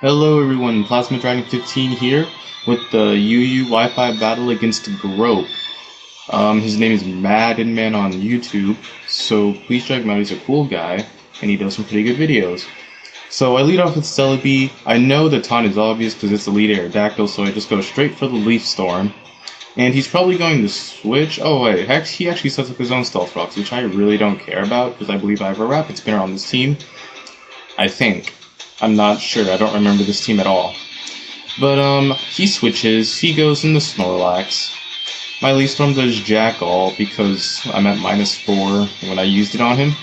Hello everyone, Plasma Dragon 15 here with the Wi-Fi Battle against Grope. His name is maaaddenman on YouTube, so please check him out. He's a cool guy, and he does some pretty good videos. So I lead off with Celebi. I know the taunt is obvious because it's the lead Aerodactyl, so I just go straight for the Leaf Storm. And he's probably going to switch. Oh wait, he actually sets up his own Stealth Rocks, which I really don't care about because I believe I have a Rapid Spinner on this team. I think. I'm not sure, I don't remember this team at all. But, he switches, he goes into Snorlax. My Leaf Storm does jack all because I'm at -4 when I used it on him.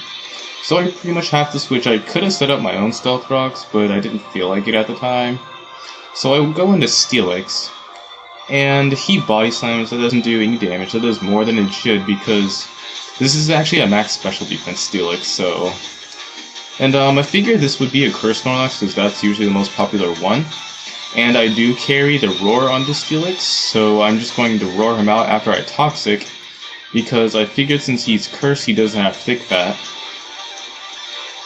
So I pretty much have to switch. I could have set up my own Stealth Rocks, but I didn't feel like it at the time. So I would go into Steelix, and he Body Slams, that doesn't do any damage, that does more than it should because this is actually a max special defense Steelix, so... And I figured this would be a Curse Snorlax because that's usually the most popular one. And I do carry the Roar on the Steelix, so I'm just going to Roar him out after I Toxic, because I figured since he's Cursed he doesn't have Thick Fat.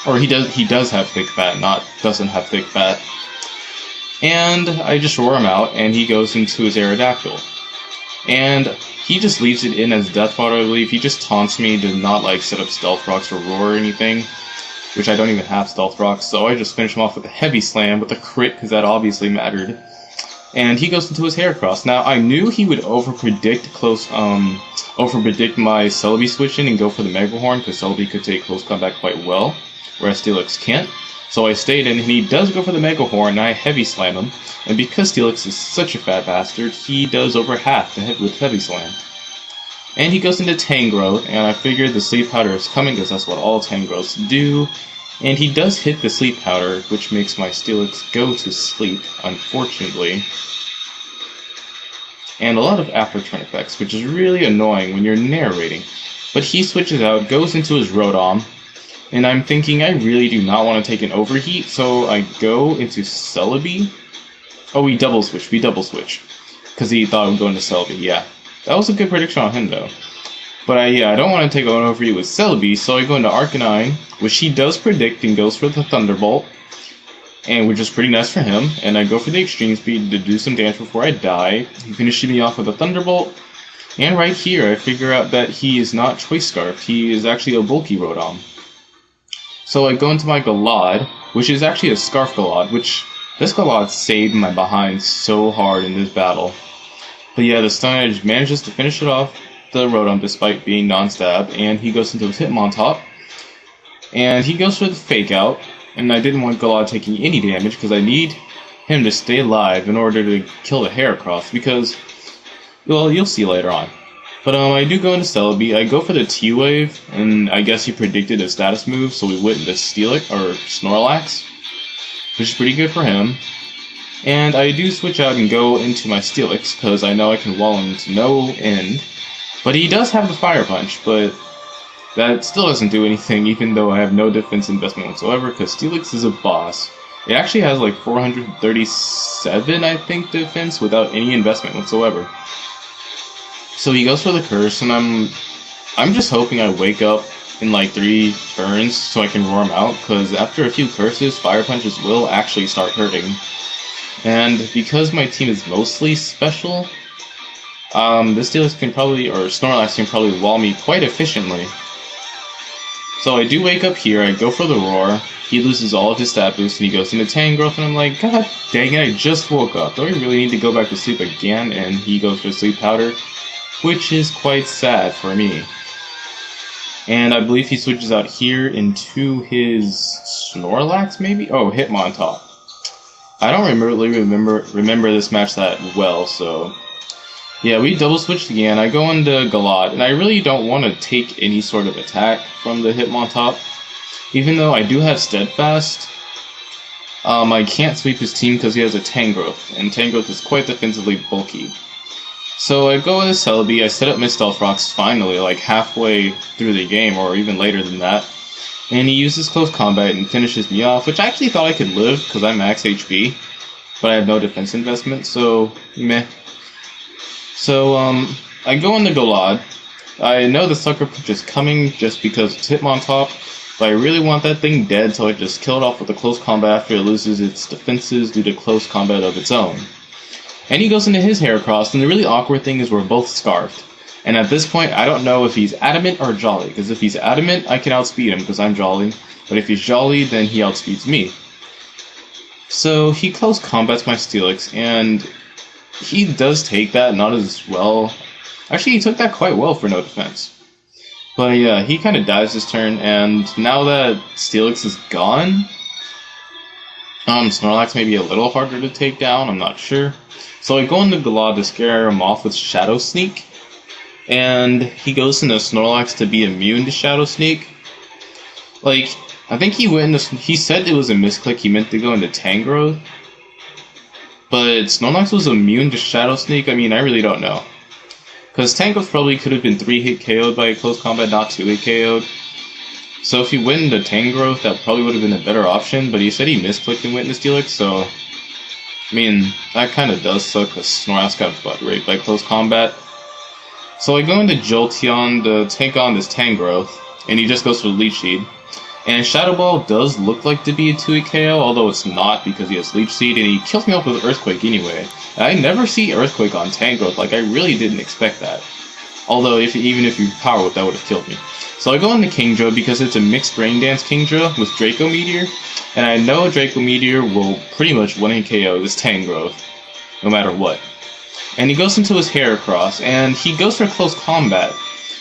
Or he does have Thick Fat, not doesn't have Thick Fat. And I just Roar him out, and he goes into his Aerodactyl. And he just leaves it in as Death Fodder, I believe. He just taunts me to not like set up Stealth Rocks or Roar or anything, which I don't even have Stealth Rocks, so I just finish him off with a Heavy Slam with a crit, because that obviously mattered. And he goes into his Heracross. Now, I knew he would overpredict my Celebi switching and go for the Mega Horn, because Celebi could take close combat quite well, whereas Steelix can't. So I stayed in, and he does go for the Mega Horn, and I Heavy Slam him. And because Steelix is such a fat bastard, he does over half the hit with Heavy Slam. And he goes into Tangrowth, and I figured the Sleep Powder is coming because that's what all Tangrowths do. And he does hit the Sleep Powder, which makes my Steelix go to sleep, unfortunately. And a lot of after-turn effects, which is really annoying when you're narrating. But he switches out, goes into his Rotom, and I'm thinking I really do not want to take an Overheat, so I go into Celebi. Oh, we double switch, because he thought I would go into Celebi, yeah. That was a good prediction on him, though. But I don't want to take an Overheat with Celebi, so I go into Arcanine, which he does predict and goes for the Thunderbolt, and which is pretty nice for him. And I go for the Extreme Speed to do some damage before I die. He finishes me off with a Thunderbolt, and right here I figure out that he is not Choice Scarf, he is actually a bulky Rotom. So I go into my Galad, which is actually a Scarf Galad, which this Galad saved my behind so hard in this battle. But yeah, the Stone Edge manages to finish it off the Rotom despite being non-stab, and he goes into his Hitmontop, and he goes for the Fake Out, and I didn't want Galad taking any damage because I need him to stay alive in order to kill the Heracross, because, well, you'll see later on. But I do go into Celebi, I go for the T-Wave, and I guess he predicted a status move, so we went into Steelix, or Snorlax, which is pretty good for him. And I do switch out and go into my Steelix, because I know I can wall him to no end. But he does have the Fire Punch, but that still doesn't do anything, even though I have no defense investment whatsoever, because Steelix is a boss. It actually has like 437, I think, defense without any investment whatsoever. So he goes for the Curse, and I'm just hoping I wake up in like 3 turns so I can roar him out, because after a few curses, Fire Punches will actually start hurting. And because my team is mostly special, this Steelix can probably, or Snorlax can probably wall me quite efficiently. So I do wake up here, I go for the Roar, he loses all of his stat boost, and he goes into Tangrowth, and I'm like, god dang it, I just woke up. Do I really need to go back to sleep again? And he goes for Sleep Powder, which is quite sad for me. And I believe he switches out here into his Snorlax, maybe? Oh, Hitmontop. I don't really remember this match that well, so... Yeah, we double switched again. I go into Galad, and I really don't want to take any sort of attack from the Hitmontop. Even though I do have Steadfast, I can't sweep his team because he has a Tangrowth, and Tangrowth is quite defensively bulky. So I go into Celebi, I set up my Stealth Rocks finally, like halfway through the game, or even later than that. And he uses Close Combat and finishes me off, which I actually thought I could live because I'm max HP, but I have no defense investment, so meh. So, I go into Galad. I know the Sucker Punch is coming just because it's Hitmontop, But I really want that thing dead, so I just kill it off with a close combat after it loses its defenses due to close combat of its own. And he goes into his Heracross, and the really awkward thing is we're both scarfed. And at this point, I don't know if he's adamant or jolly, because if he's adamant, I can outspeed him because I'm jolly, but if he's jolly, then he outspeeds me. So he close combats my Steelix, and he does take that, not as well. Actually, he took that quite well for no defense. But yeah, he kind of dies this turn, and now that Steelix is gone, Snorlax may be a little harder to take down, I'm not sure. So I go into Galad to scare him off with Shadow Sneak, and he goes into Snorlax to be immune to Shadow Sneak. Like, I think he said it was a misclick, he meant to go into Tangrowth. But Snorlax was immune to Shadow Sneak, I mean, I really don't know. Because Tangrowth probably could have been 3-hit KO'd by a close combat, not 2-hit KO'd. So if he went into Tangrowth, that probably would have been a better option, but he said he misclicked and went into Steelix, so... I mean, that kind of does suck, because Snorlax got butt raped by close combat. So I go into Jolteon to take on this Tangrowth, and he just goes for Leech Seed. And Shadow Ball does look like to be a 2-hit KO, although it's not because he has Leech Seed, and he kills me off with Earthquake anyway. And I never see Earthquake on Tangrowth, like I really didn't expect that. Although, even if you Power Whip, that would have killed me. So I go into Kingdra because it's a mixed Rain Dance Kingdra with Draco Meteor, and I know Draco Meteor will pretty much 1-hit KO this Tangrowth, no matter what. And he goes into his Heracross, and he goes for close combat.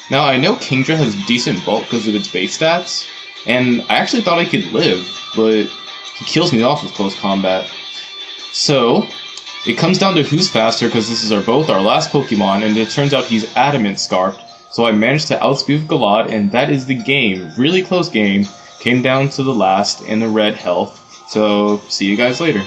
Now, I know Kingdra has decent bulk because of its base stats, and I actually thought I could live, but he kills me off with close combat. So, it comes down to who's faster, because this is both our last Pokemon, and it turns out he's Adamant Scarfed, so I managed to outspeed Galad, and that is the game. Really close game. Came down to the last in the red health, so see you guys later.